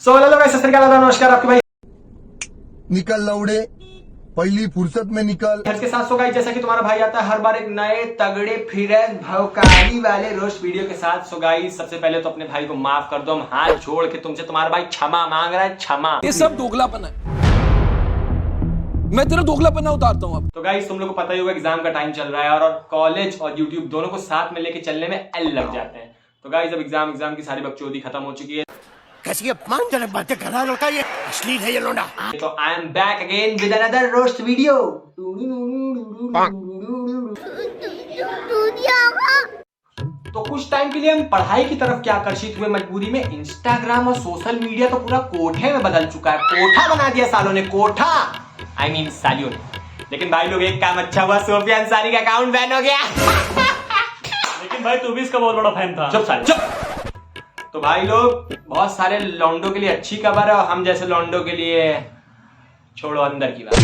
So hello guys, सत श्री अकाल, नमस्कार। आपके भाई निकल लौड़े, पहली फुर्सत में निकल। के साथ सो गाइस, जैसा कि तुम्हारा भाई आता है हर बार एक नए तगड़े फिरे भौकाली वाले रोस्ट वीडियो के साथ। सो गाइस, सबसे पहले तो अपने भाई को माफ कर दो। हम हाथ जोड़ के तुमसे, तुम्हारा भाई क्षमा मांग रहा है, क्षमा। ये सब दोगलापन है, मैं तेरा दोगलापन उतारता हूँ अब। तो गाइस, तुम लोग को पता ही होगा एग्जाम का टाइम चल रहा है और कॉलेज और यूट्यूब दोनों को साथ में लेके चलने में एल लग जाते हैं। तो गाइस, अब एग्जाम की सारी बकचोदी खत्म हो चुकी है। कैसी अपमानजनक बातें कर रहा है, ये अश्लील है ये लोंडा। तो I am back again with another roast video. तो कुछ टाइम के लिए हम पढ़ाई की तरफ क्या आकर्षित हुए मजबूरी में। इंस्टाग्राम और सोशल मीडिया तो पूरा कोठे में बदल चुका है। कोठा बना दिया सालों ने, कोठा आई मीन सालियों ने। लेकिन भाई लोग, एक काम अच्छा हुआ, सोफिया अंसारी का अकाउंट बैन हो गया। लेकिन भाई तू भी इसका बहुत बड़ा फैन था। चुप साले चुप। तो भाई लोग, बहुत सारे लौंडों के लिए अच्छी खबर है और हम जैसे लौंडों के लिए छोड़ो अंदर की बात।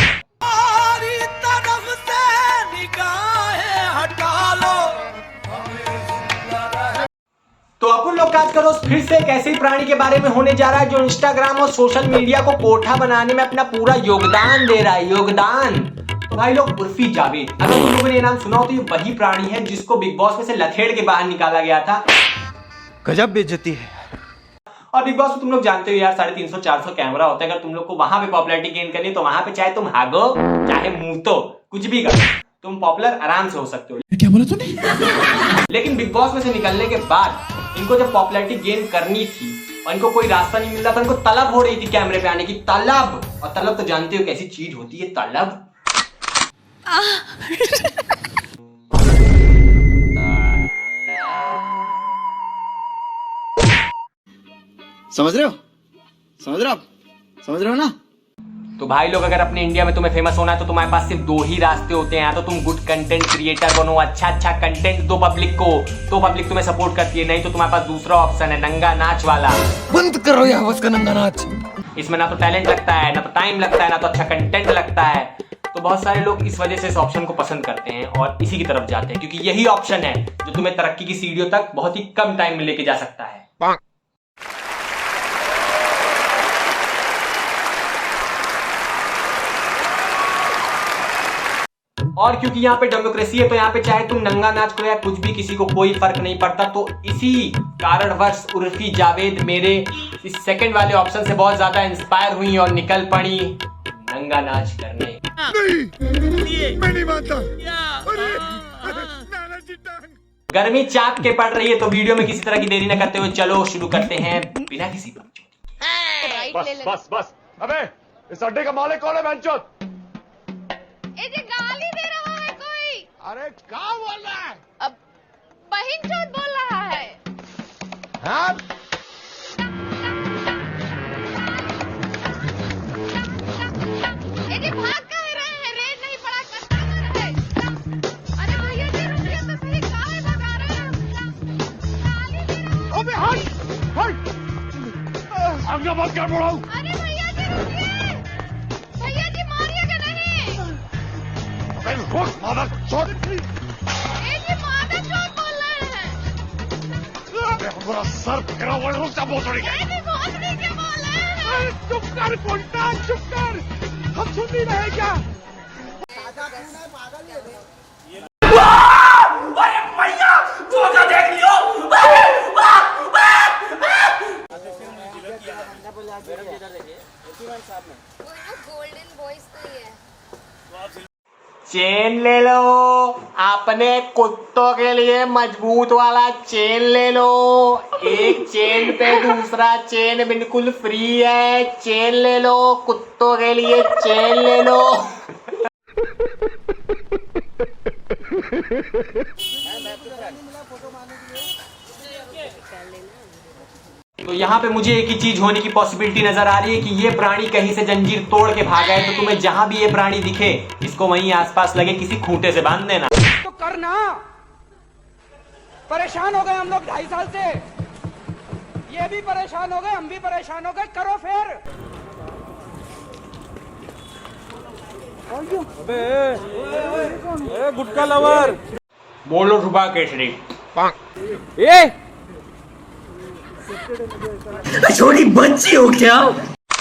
तो अपन लोग काज करो, फिर से एक ऐसे ही प्राणी के बारे में होने जा रहा है जो इंस्टाग्राम और सोशल मीडिया को कोठा बनाने में अपना पूरा योगदान दे रहा है। योगदान। तो भाई लोग, उर्फी जावेद। अगर तुम लोगों ने ये नाम सुना हो तो ये वही प्राणी है जिसको बिग बॉस में से लथेड़ के बाहर निकाला गया था। गजब बेइज्जती है। और बिग बॉस में तुम लोग जानते हो यार, 350-400 कैमरा होता है। अगर तुम लोग को वहां पे पॉपुलैरिटी गेन करनी है तो वहां पे चाहे तुम हागो चाहे मुंह कुछ भी करो, तुम पॉपुलर आराम से हो सकते हो। क्या बोला तूने? लेकिन बिग बॉस में से निकलने के बाद इनको जब पॉपुलैरिटी गेन करनी थी और इनको कोई रास्ता नहीं मिल रहा था, इनको तलब हो रही थी कैमरे पे आने की, तलब। और तलब तो जानते हो कैसी चीज होती है, तलब। समझ रहे हो? समझ रहे हो ना? तो भाई लोग, अगर अपने इंडिया में तुम्हें फेमस होना है तो तुम्हारे पास सिर्फ दो ही रास्ते होते हैं। या तो तुम गुड कंटेंट क्रिएटर बनो, अच्छा कंटेंट दो पब्लिक को, तो पब्लिक तुम्हें सपोर्ट करती है। नहीं तो तुम्हारे पास दूसरा ऑप्शन है, नंगा नाच वाला। बंद करो ये हवस का नंगा नाच। इसमें ना तो टैलेंट लगता है, ना तो टाइम लगता है, ना तो अच्छा कंटेंट लगता है। तो बहुत सारे लोग इस वजह से इस ऑप्शन को पसंद करते हैं और इसी की तरफ जाते हैं, क्योंकि यही ऑप्शन है जो तुम्हें तरक्की की सीढ़ियों तक बहुत ही कम टाइम में लेके जा सकता है। और क्योंकि यहाँ पे डेमोक्रेसी है तो यहाँ पे चाहे तुम नंगा नाच करो या कुछ भी, किसी को कोई फर्क नहीं पड़ता। तो इसी कारणवश उर्फी जावेद मेरे इस सेकंड वाले ऑप्शन से बहुत ज्यादा इंस्पायर हुई और निकल पड़ी नंगा नाच करने। नहीं, मैं नहीं मानता। गर्मी चाप के पड़ रही है तो वीडियो में किसी तरह की देरी न करते हुए चलो शुरू करते हैं बिना किसी बकचोदी। बस अबे इस अड्डे का मालिक कौन है? बेंचोद गाली दे रहा है कोई। अरे क्या बोल रहा है? अब बहिनचोद बोल रहा है। हाँ? भाग कह रहे हैं, रेड नहीं पड़ा, कस्टमर है। अरे भैया जी रुकिए तो सही, काहे भगा रहे हैं? गाली दे रहा है। अबे हट आगे मत कर बोला। अरे भैया जी रुकिए, भैया जी मारिएगा नहीं। अबे रुक मादक चोद। ए जी मादक चोद बोल रहे हैं। अबे हमारा सर पकड़ा हुआ है, रुक जा बोतड़ी के। ए जी भोसड़ी के बोल रहे हैं। चुप कर कुंटा, चुप कर। हम सुन नहीं रहे क्या? अरे मैया धोखा देख लियो। गोल्डन बॉयज तो ही है। चेन ले लो, अपने कुत्तों के लिए मजबूत वाला चेन ले लो। एक चेन पे दूसरा चेन बिल्कुल फ्री है। चेन ले लो, कुत्तों के लिए चेन ले लो। तो यहाँ पे मुझे एक ही चीज होने की पॉसिबिलिटी नजर आ रही है कि ये प्राणी कहीं से जंजीर तोड़ के भागा है। तो तुम्हें जहां भी ये प्राणी दिखे, इसको वहीं आसपास लगे किसी खूंटे से बांध देना। तो करना, परेशान हो गए हम लोग 2.5 साल से। ये भी परेशान हो गए, हम भी परेशान हो गए, करो फिर। अबे गुटका लवर, बोलो रुपा केसरी। ए छोटी बच्ची हो क्या?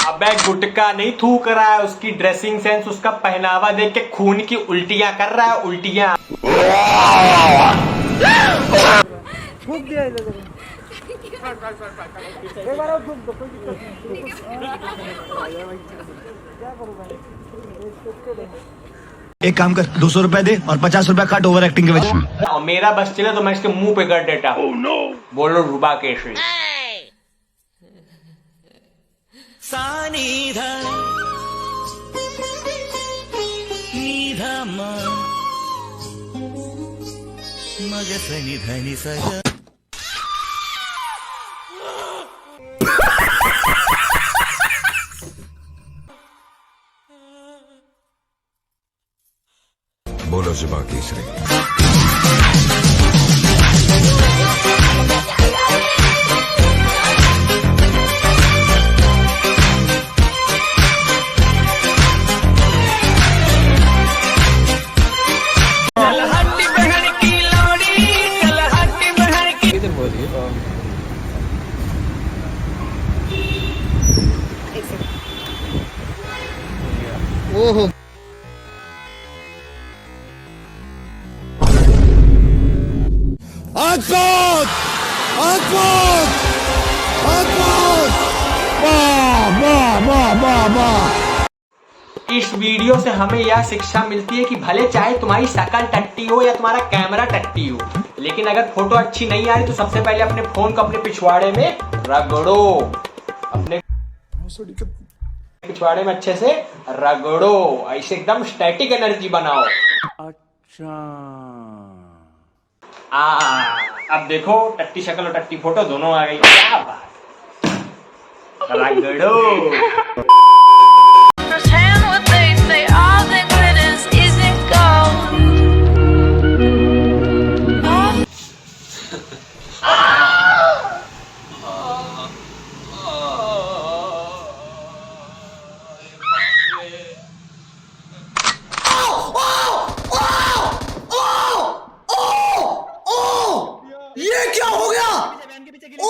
अबे गुटका नहीं थूक रहा है, उसकी ड्रेसिंग सेंस, उसका पहनावा देख के खून की उल्टियां कर रहा है, उल्टियां। फूक दिया इधर देखो। एक बार और फूक दो, कोई दिक्कत नहीं। क्या करूँ भाई? एक काम कर, 200 रुपए दे और 50 रुपए काट ओवर एक्टिंग के वजह। और मेरा बस चले तो मैं इसके मुंह पे कर देता हूँ। बोलो रुबा कैसे? बोलो जुबा केसरी। ओहो अद्भुत अद्भुत अद्भुत, वाह वाह वाह वाह वाह। इस वीडियो से हमें यह शिक्षा मिलती है कि भले चाहे तुम्हारी शक्ल टट्टी हो या तुम्हारा कैमरा टट्टी हो, लेकिन अगर फोटो अच्छी नहीं आ रही तो सबसे पहले अपने फोन को अपने पिछवाड़े में रगड़ो, अपने पिछवाड़े में अच्छे से रगड़ो, ऐसे एकदम स्टैटिक एनर्जी बनाओ। अच्छा अब देखो टट्टी शक्ल और टट्टी फोटो दोनों आ गई, क्या बात, रगड़ो। Understand what they say, all that glitters isn't gold. ये क्या हो गया? ओ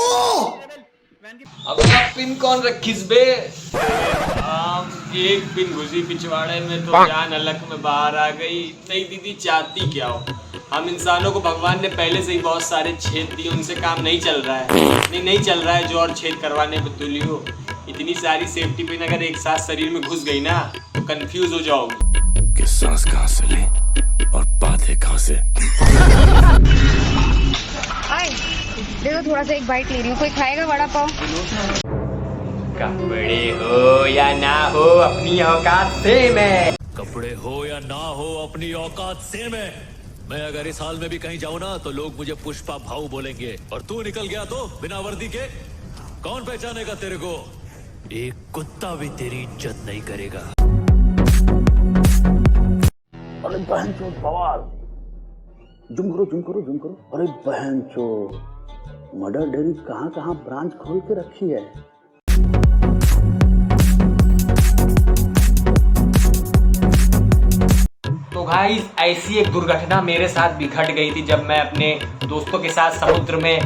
अब पिन कौन रखीस बे? एक पिन घुसी पिछवाड़े में तो जान अलग में बाहर आ गई। नहीं दीदी चाहती क्या हो, हम इंसानों को भगवान ने पहले से ही बहुत सारे छेद दिए, उनसे काम नहीं चल रहा है, नहीं चल रहा है जो और छेद करवाने पे तुली हो। इतनी सारी सेफ्टी पिन अगर एक साथ शरीर में घुस गई ना तो कंफ्यूज हो जाओगी कि सांस कहाँ से ले और बातें कहाँ से। देखो थोड़ा सा एक बाइट ले रही हूँ, कोई खाएगा वड़ा पाव? कपड़े हो या ना हो अपनी औकात से मैं, कपड़े हो या ना हो अपनी औकात से मैं अगर इस हाल में भी कहीं जाऊँ ना तो लोग मुझे पुष्पा भाऊ बोलेंगे, और तू निकल गया तो बिना वर्दी के कौन पहचानेगा तेरे को? एक कुत्ता भी तेरी इज्जत नहीं करेगा। अरे बहन चोद बवाल, जुम करो। अरे बहन चोद, मर्डर डेयरी कहाँ कहाँ ब्रांच खोल के रखी है। तो गाइस ऐसी एक दुर्घटना मेरे साथ भी घट गई थी जब मैं अपने दोस्तों के साथ समुद्र में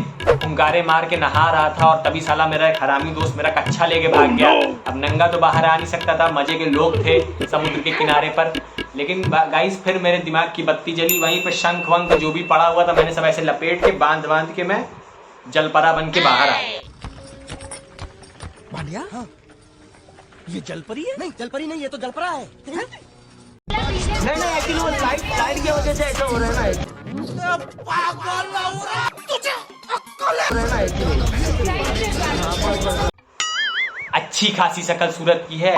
हुंकारे मार के नहा रहा था, और तभी साला मेरा एक हरामी दोस्त मेरा कच्छा लेके भाग गया। अब नंगा तो बाहर आ नहीं सकता था, मजे के लोग थे समुद्र के किनारे पर, लेकिन गाइस फिर मेरे दिमाग की बत्ती जली। वहीं पे शंख वंख जो भी पड़ा हुआ था मैंने सब ऐसे लपेट के बांध के मैं जलपरा बन के बाहर आ गया। हाँ। ये जलपरी है? नहीं जलपरी नहीं, ये तो जलपरा है। नहीं एक्चुअली वो लाइट की वजह से ऐसा हो रहा है ना। अच्छी खासी शक्ल सूरत की है,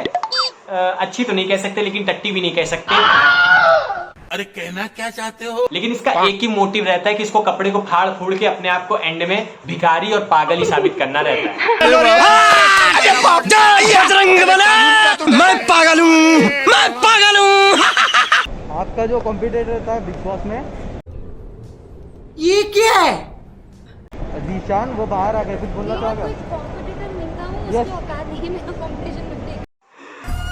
अच्छी तो नहीं कह सकते लेकिन टट्टी भी नहीं कह सकते। अरे कहना क्या चाहते हो? लेकिन इसका एक ही मोटिव रहता है कि इसको कपड़े को फाड़ फूड़ के अपने आप को एंड में भिखारी और पागल ही साबित करना रहता है। मैं पागल हूँ। आपका जो कॉम्पिटिटर था बिग बॉस में, ये क्या है? दीशान, वो बाहर आ गए, कुछ बोलना चाहोगे?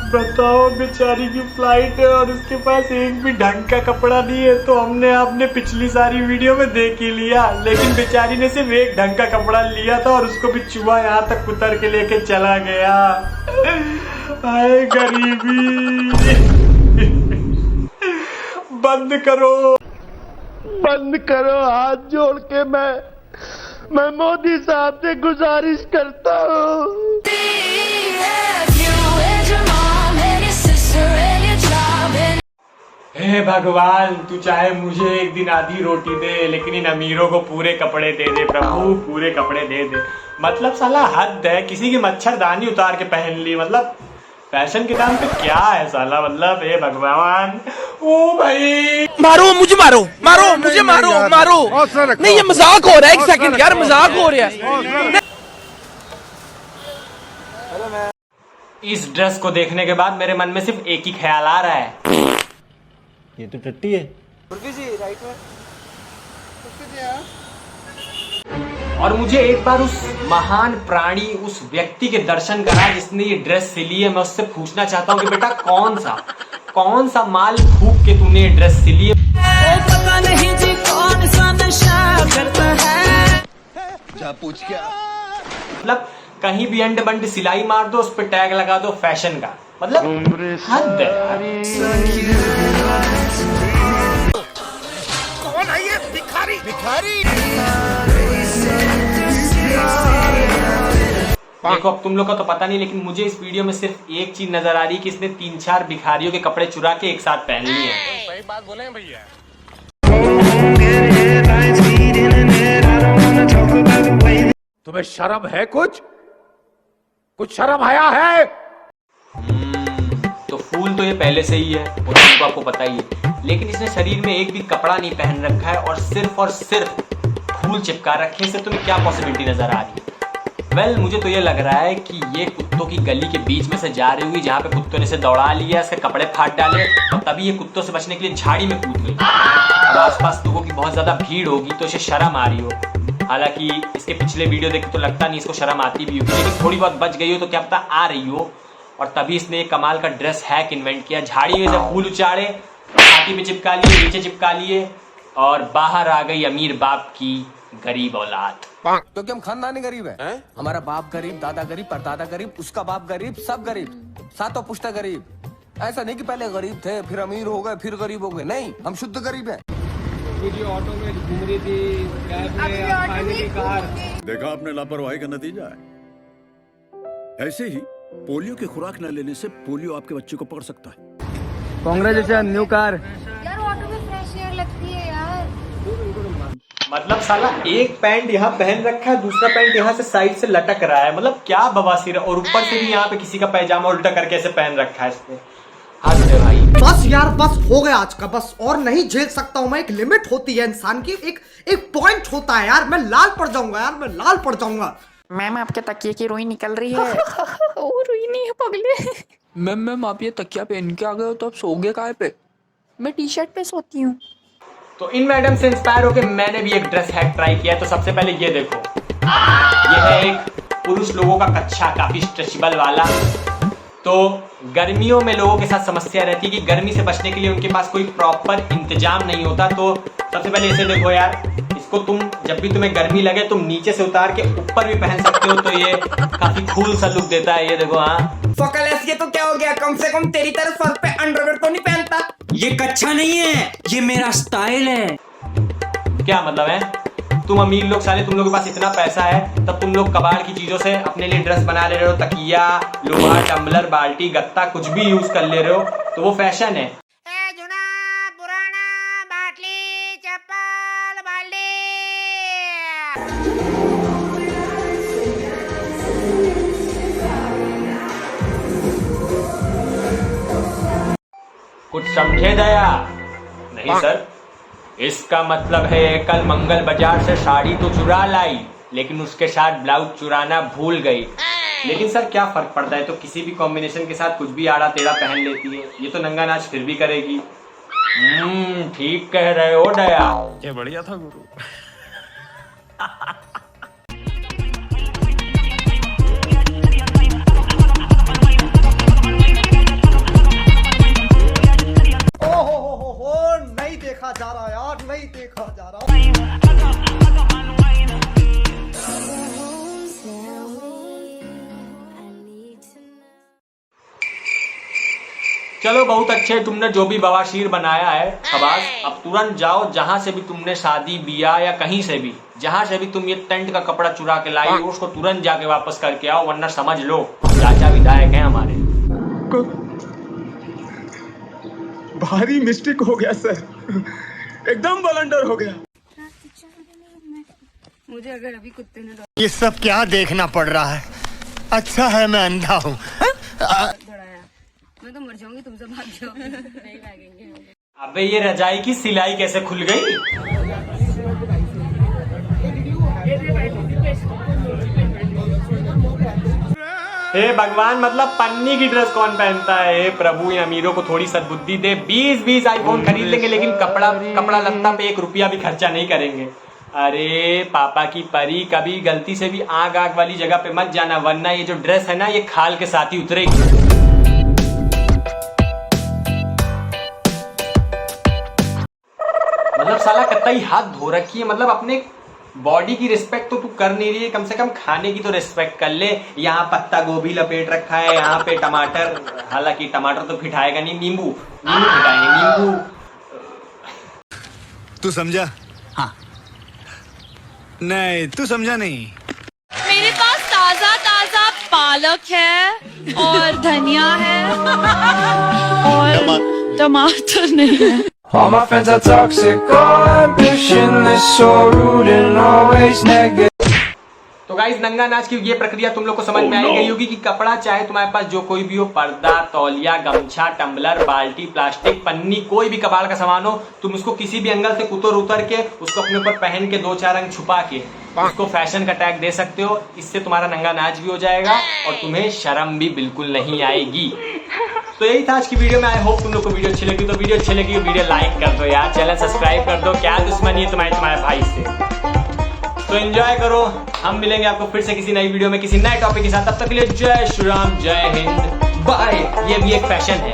बताओ, बेचारी की फ्लाइट है और उसके पास एक भी ढंग का कपड़ा नहीं है। तो हमने आपने पिछली सारी वीडियो में देख ही लिया, लेकिन बेचारी ने सिर्फ एक ढंग का कपड़ा लिया था और उसको भी चूहा यहाँ तक उतर के लेके चला गया। हाय गरीबी। बंद करो, बंद करो, हाथ जोड़ के मैं मोदी साहब से गुजारिश करता हूँ। हे भगवान, तू चाहे मुझे एक दिन आधी रोटी दे, लेकिन इन अमीरों को पूरे कपड़े दे दे प्रभु, पूरे कपड़े दे दे। मतलब साला हद है, किसी की मच्छरदानी उतार के पहन ली। मतलब फैशन के नाम पे क्या है साला। मतलब हे भगवान। ओ भाई, मारो मुझे, मारो मारो मुझे, मारो मारो। नहीं ये मजाक हो रहा है, एक सेकंड यार, मजाक हो रहा है। इस ड्रेस को देखने के बाद मेरे मन में सिर्फ एक ही ख्याल आ रहा है, ये तो टट्टी है। और मुझे एक बार उस महान प्राणी, उस व्यक्ति के दर्शन करा जिसने ये ड्रेस सिली है। मैं उससे पूछना चाहता हूँ कि बेटा कौन सा माल फूक के तूने ये ड्रेस सिली है। पता नहीं जी कौन सा नशा करता है। जा पूछ क्या? मतलब कहीं भी अंड बंड सिलाई मार दो, उस पर टैग लगा दो फैशन का। मतलब हद है यार। कौन है ये भिखारी? देखो, अब तुम लोग का तो पता नहीं, लेकिन मुझे इस वीडियो में सिर्फ एक चीज नजर आ रही है कि इसने 3-4 भिखारियों के कपड़े चुरा के एक साथ पहन लिए हैं। सही बात बोले हैं भैया। तुम्हें शर्म है? कुछ शर्म आया है? तो फूल तो ये पहले से ही है और तो आपको पता ही है, लेकिन इसने शरीर में एक भी कपड़ा नहीं पहन रखा है और सिर्फ फूल चिपका रखे। इससे तुम्हें क्या पॉसिबिलिटी नजर आ रही है? वेल, मुझे तो ये लग रहा है कि ये कुत्तों की गली के बीच में से जा रही हुई, जहाँ पे कुत्तों ने इसे दौड़ा लिया, इसके कपड़े फाड़ डाले और तभी ये कुत्तों से बचने के लिए झाड़ी में कूद गई। अब आसपास लोगों की बहुत ज्यादा भीड़ होगी तो इसे शर्म आ रही हो। हालांकि इसके पिछले वीडियो देख के तो लगता नहीं इसको शर्म आती भी होगी, लेकिन थोड़ी बहुत बच गई हो तो क्या पता आ रही हो। और तभी इसने एक कमाल का ड्रेस हैक इन्वेंट किया। झाड़ी में से फूल उचाड़े, छाती में चिपका लिए, नीचे चिपका लिए और बाहर आ गई अमीर बाप की गरीब औलाद। क्योंकि हम खानदानी गरीब है। हमारा बाप गरीब, दादा गरीब, परदादा गरीब, उसका बाप गरीब, सब गरीब, सातों पुश्ता गरीब। ऐसा नहीं कि पहले गरीब थे फिर अमीर हो गए फिर गरीब हो गए, नहीं, हम शुद्ध गरीब है। ऑटो में घूम रही थी, कैब में, खाने की कार। देखा आपने लापरवाही का नतीजा है। ऐसे ही पोलियो की खुराक न लेने से पोलियो आपके बच्चे को पकड़ सकता है। Congratulation new car. यार ऑटो में फ्रेश एयर लगती है यार। मतलब साला एक पैंट यहाँ पहन रखा है, दूसरा पैंट यहाँ से साइड से लटक रहा है। मतलब क्या बवासीर है। और ऊपर से भी यहाँ पे किसी का पैजामा उल्टा करके ऐसे पहन रखा है इसने। हद है भाई। बस यार, बस हो गया आज का, बस और नहीं झेल सकता हूँ मैं। एक लिमिट होती है इंसान की, एक पॉइंट होता है यार। मैं लाल पड़ जाऊंगा यार, मैं लाल पड़ जाऊंगा। मैम आपके तकिए की रुई निकल रही है। ओ रुई नहीं है पगले। मैम आप ये तकिया पहन के आ गए हो तो आप सोगे काहे पे? मैं टी शर्ट पे सोती हूँ। तो इन मैडम से इंस्पायर होकर मैंने भी एक ड्रेस हैक ट्राई किया है। तो सबसे पहले ये देखो, ये है एक पुरुष लोगों का कच्छा, काफी स्ट्रेचेबल वाला। तो गर्मियों में लोगों के साथ समस्या रहती है कि गर्मी से बचने के लिए उनके पास कोई प्रॉपर इंतजाम नहीं होता। तो सबसे पहले इसे देखो यार, इसको तुम जब भी तुम्हें गर्मी लगे तुम नीचे से उतार के ऊपर भी पहन सकते हो। तो ये काफी कूल सा लुक देता है। ये देखो, हाँ ये तो क्या हो गया, कम से कम तेरी तरह सर पे अंडरवेयर तो नहीं पहनता। ये कच्चा नहीं है, ये मेरा स्टाइल है। क्या मतलब है? तुम अमीर लोग साले, तुम लोगों के पास इतना पैसा है तब तुम लोग कबाड़ की चीजों से अपने लिए ड्रेस बना ले रहे हो। तकिया, लोहा, टम्बलर, बाल्टी, गत्ता कुछ भी यूज कर ले रहे हो, तो वो फैशन है। जुना पुराना बाटली चप्पल बाल्टी। कुछ समझे दया? नहीं सर, इसका मतलब है कल मंगल बाजार से साड़ी तो चुरा लाई, लेकिन उसके साथ ब्लाउज चुराना भूल गई। लेकिन सर क्या फर्क पड़ता है, तो किसी भी कॉम्बिनेशन के साथ कुछ भी आड़ा टेढ़ा पहन लेती है। ये तो नंगा नाच फिर भी करेगी। ठीक कह रहे हो दया। ये बढ़िया था गुरु। चलो बहुत अच्छे, तुमने जो भी बवासीर बनाया है शाबाश। अब तुरंत जाओ जहां से भी तुमने शादी बिया या कहीं से भी जहां से भी तुम ये टेंट का कपड़ा चुरा के लाई हो उसको तुरंत जाके वापस करके आओ, वरना समझ लो चाचा विधायक हैं हमारे। भारी मिस्टेक हो गया सर, एकदम ब्लंडर हो गया। मुझे अगर अभी कुत्ते ने ये सब क्या देखना पड़ रहा है? अच्छा है मैं अंधा हूँ। दौड़ाया, मैं तो मर जाऊंगी, तुमसे भाग जाओ। नहीं भागेंगे। अबे ये रजाई की सिलाई कैसे खुल गई? हे भगवान, मतलब पन्नी की ड्रेस कौन पहनता है? हे प्रभु, इन अमीरों को थोड़ी सद्बुद्धि दे। 20-20 आईफोन खरीद लेंगे लेकिन कपड़ा लत्ता पे 1 रुपया भी खर्चा नहीं करेंगे। अरे पापा की परी, कभी गलती से भी आग वाली जगह पे मत जाना, वरना ये जो ड्रेस है ना ये खाल के साथ ही उतरेगी। मतलब साला कतई हाथ धो रखी है, मतलब अपने बॉडी की रिस्पेक्ट तो तू कर नहीं रही है, कम से कम खाने की तो रिस्पेक्ट कर ले। यहाँ पत्ता गोभी लपेट रखा है, यहाँ पे टमाटर, हालांकि टमाटर तो फिटाएगा नहीं, नींबू फिटाएंगे, नींबू। तू समझा? हाँ। नहीं तू समझा नहीं। मेरे पास ताजा ताजा पालक है और धनिया है और टमाटर नहीं है। All my friends are toxic, all ambitionless, so rude and always negative. तो गाइस नंगा नाच की ये प्रक्रिया तुम लोग को समझ में आई गई होगी कि कपड़ा चाहे तुम्हारे पास जो कोई भी हो, पर्दा, तौलिया, गमछा, टम्बलर, बाल्टी, प्लास्टिक, पन्नी, कोई भी कबाड़ का सामान हो, तुम उसको किसी भी एंगल से उतर के उसको अपने ऊपर पहन के 2-4 रंग छुपा के उसको फैशन का टैग दे सकते हो। इससे तुम्हारा नंगा नाच भी हो जाएगा और तुम्हें शर्म भी बिल्कुल नहीं आएगी। तो यही था आज की वीडियो में। आई होप तुम लोग को वीडियो अच्छी लगी, तो वीडियो अच्छी लगी वीडियो लाइक कर दो यार, चैनल सब्सक्राइब कर दो। क्या दुश्मनी है तुम्हारे भाई से? तो एंजॉय करो। हम मिलेंगे आपको फिर से किसी नई वीडियो में किसी नए टॉपिक के साथ। तब तक के लिए जय श्री राम, जय हिंद, बाय। ये भी एक फैशन है।